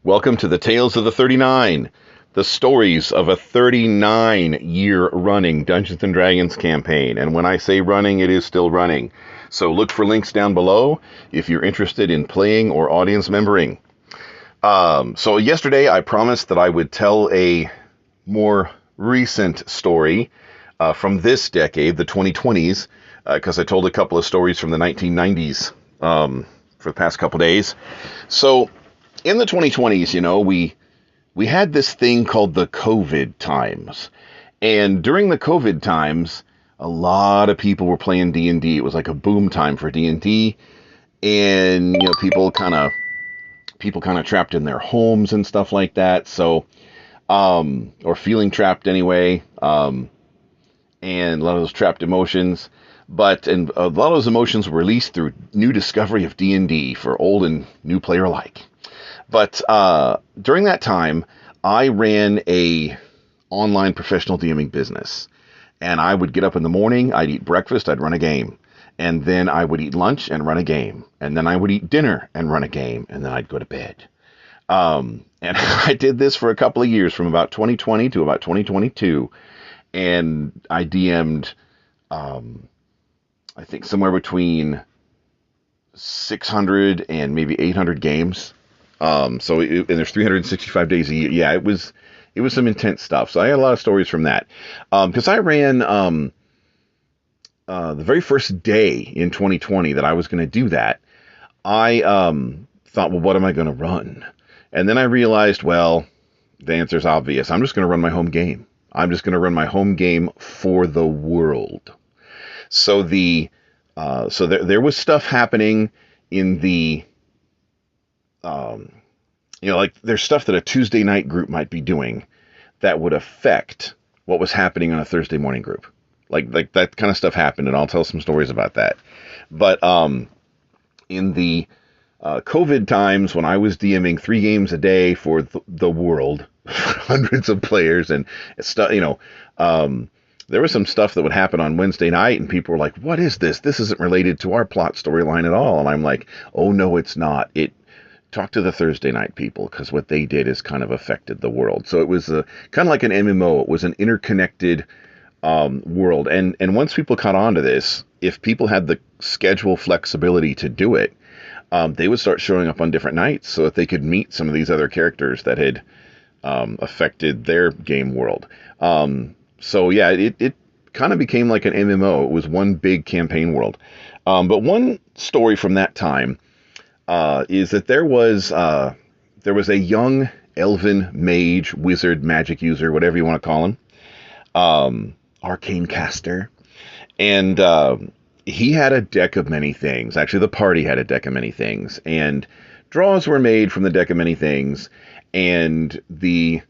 Welcome to the Tales of the 39, the stories of a 39-year running Dungeons & Dragons campaign. And when I say running, it is still running. So look for links down below if you're interested in playing or audience membering. So yesterday I promised that I would tell a more recent story from this decade, the 2020s, because I told a couple of stories from the 1990s for the past couple days. So in the 2020s, we had this thing called the COVID times. And during the COVID times, a lot of people were playing D&D. It was like a boom time for D&D. And, people kind of trapped in their homes and stuff like that. So, or feeling trapped anyway. And a lot of those trapped emotions. And a lot of those emotions were released through new discovery of D&D for old and new player alike. But during that time, I ran a online professional DMing business. And I would get up in the morning, I'd eat breakfast, I'd run a game. And then I would eat lunch and run a game. And then I would eat dinner and run a game. And then I'd go to bed. And I did this for a couple of years, from about 2020 to about 2022. And I DM'd, I think, somewhere between 600 and maybe 800 games. And there's 365 days a year. Yeah, it was some intense stuff. So I had a lot of stories from that. Because I ran the very first day in 2020 that I was going to do that, I thought, well, what am I going to run? And then I realized, well, the answer's obvious. I'm just going to run my home game. I'm just going to run my home game for the world. So there was stuff happening in the there's stuff that a Tuesday night group might be doing that would affect what was happening on a Thursday morning group. Like that kind of stuff happened, and I'll tell some stories about that. But in the COVID times, when I was DMing 3 games a day for the world, hundreds of players and stuff, there was some stuff that would happen on Wednesday night, and people were like, "What is this? This isn't related to our plot storyline at all." And I'm like, "Oh no, it's not. Talk to the Thursday night people, because what they did is kind of affected the world." So it was kind of like an MMO. It was an interconnected world. And once people caught on to this, if people had the schedule flexibility to do it, they would start showing up on different nights so that they could meet some of these other characters that had affected their game world. So yeah, it kind of became like an MMO. It was one big campaign world. But one story from that time is that there was a young elven mage, wizard, magic user, whatever you want to call him, arcane caster, and he had a deck of many things. Actually, the party had a deck of many things, and draws were made from the deck of many things. And the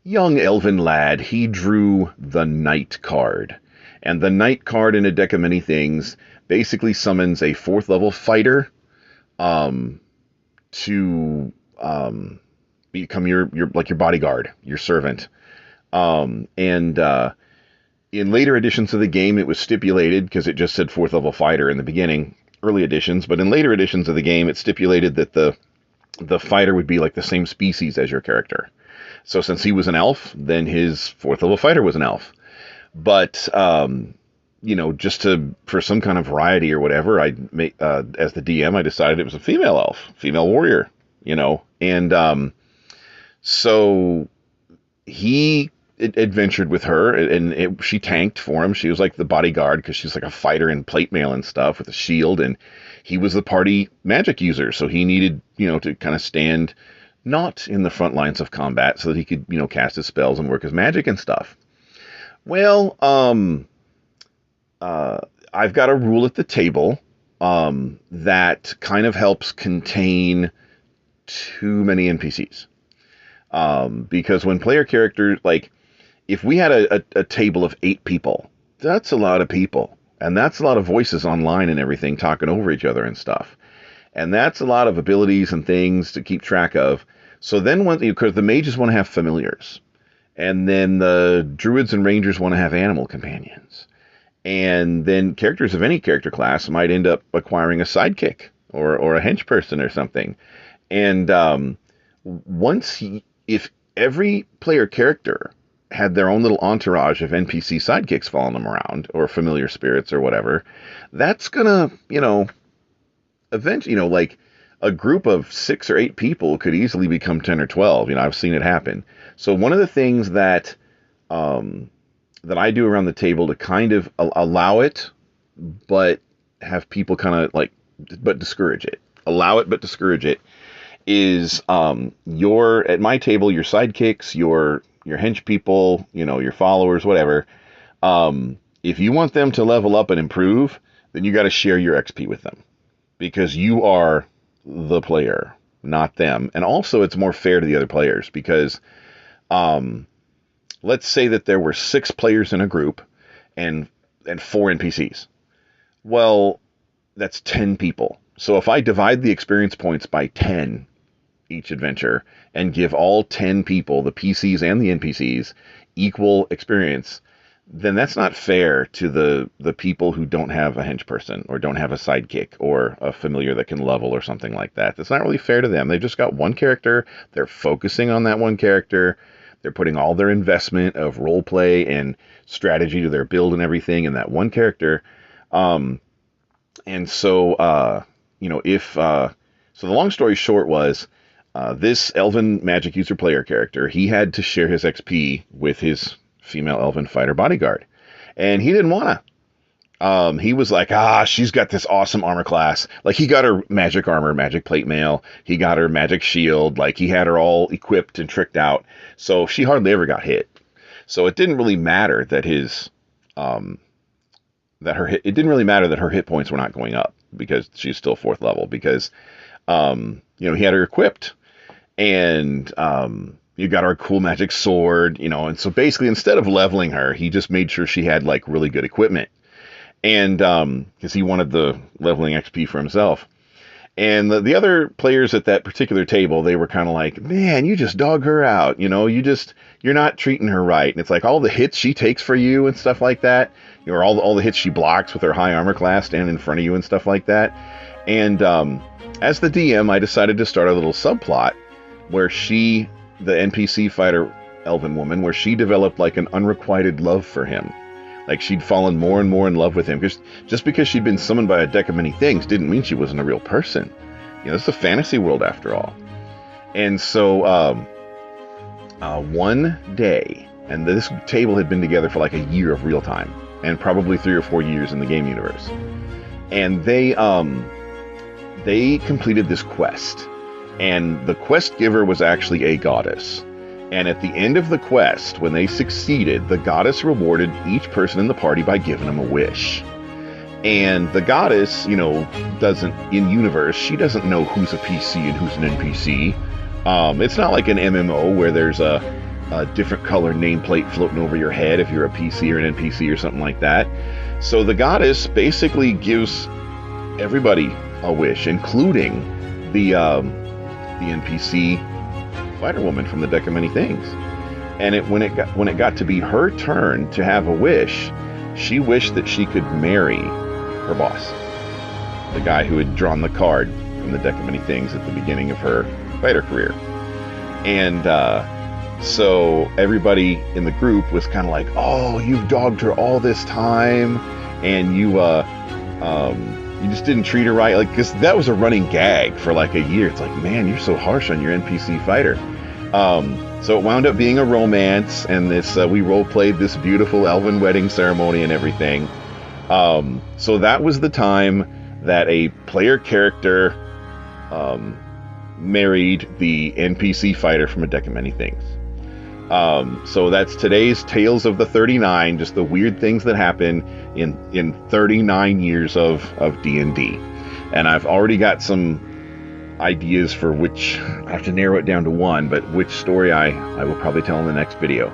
young elven lad, he drew the Knight card, and the Knight card in a deck of many things basically summons a 4th level fighter to become your bodyguard, your servant. In later editions of the game, it was stipulated, because it just said 4th level fighter in the beginning, early editions, but in later editions of the game, it stipulated that the fighter would be like the same species as your character. So since he was an elf, then his 4th level fighter was an elf. But just for some kind of variety or whatever, as the DM, I decided it was a female elf, female warrior, and so he adventured with her, and she tanked for him. She was like the bodyguard, because she's like a fighter in plate mail and stuff with a shield, and he was the party magic user, so he needed, to kind of stand not in the front lines of combat so that he could, cast his spells and work his magic and stuff. Well, I've got a rule at the table that kind of helps contain too many NPCs. Because when player characters, like, if we had a table of 8 people, that's a lot of people. And that's a lot of voices online and everything talking over each other and stuff. And that's a lot of abilities and things to keep track of. So then, because the mages want to have familiars. And then the druids and rangers want to have animal companions. And then characters of any character class might end up acquiring a sidekick or a hench person or something. And if every player character had their own little entourage of NPC sidekicks following them around, or familiar spirits or whatever, that's gonna, eventually, like a group of 6 or 8 people could easily become 10 or 12. I've seen it happen. So one of the things that that I do around the table to kind of allow it, but have people kind of but discourage it. Allow it, but discourage it. Is at my table, your sidekicks, your hench people, your followers, whatever. If you want them to level up and improve, then you got to share your XP with them, because you are the player, not them. And also, it's more fair to the other players, because let's say that there were 6 players in a group and 4 NPCs. Well, that's 10 people. So if I divide the experience points by 10 each adventure and give all 10 people, the PCs and the NPCs, equal experience, then that's not fair to the people who don't have a hench person, or don't have a sidekick, or a familiar that can level, or something like that. That's not really fair to them. They've just got one character. They're focusing on that one character. They're putting all their investment of role play and strategy to their build and everything in that one character. And so, so the long story short was, this elven magic user player character, he had to share his XP with his female elven fighter bodyguard, and he didn't want to. He was like, she's got this awesome armor class. Like, he got her magic armor, magic plate mail. He got her magic shield. Like, he had her all equipped and tricked out. So she hardly ever got hit. So it didn't really matter that it didn't really matter that her hit points were not going up, because she's still 4th level, because, he had her equipped, and, you got her a cool magic sword, and so basically, instead of leveling her, he just made sure she had really good equipment. And, because he wanted the leveling XP for himself. And the other players at that particular table, they were kind of like, man, you just dog her out. You're not treating her right. And it's like all the hits she takes for you and stuff like that, or all the hits she blocks with her high armor class standing in front of you and stuff like that. And, as the DM, I decided to start a little subplot where the NPC fighter elven woman, where she developed an unrequited love for him. Like, she'd fallen more and more in love with him, because just because she'd been summoned by a deck of many things didn't mean she wasn't a real person. It's a fantasy world after all. And so one day, and this table had been together for a year of real time, and probably 3 or 4 years in the game universe. And they completed this quest, and the quest giver was actually a goddess. And at the end of the quest, when they succeeded, the goddess rewarded each person in the party by giving them a wish. And the goddess, doesn't, in universe, she doesn't know who's a PC and who's an NPC. It's not like an MMO where there's a different color nameplate floating over your head if you're a PC or an NPC or something like that. So the goddess basically gives everybody a wish, including the NPC fighter woman from the deck of many things. And when it got to be her turn to have a wish, she wished that she could marry her boss, the guy who had drawn the card from the deck of many things at the beginning of her fighter career. And so everybody in the group was kind of like, oh, you've dogged her all this time, and you just didn't treat her right. Because that was a running gag for a year. It's like, man, you're so harsh on your NPC fighter. So it wound up being a romance, and we role played this beautiful elven wedding ceremony and everything. So that was the time that a player character married the NPC fighter from a deck of many things. So that's today's Tales of the 39, just the weird things that happen in 39 years of D&D. And I've already got some ideas for which, I have to narrow it down to one, but which story I will probably tell in the next video.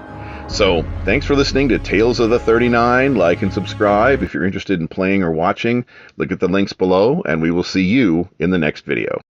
So thanks for listening to Tales of the 39. Like and subscribe. If you're interested in playing or watching, look at the links below, and we will see you in the next video.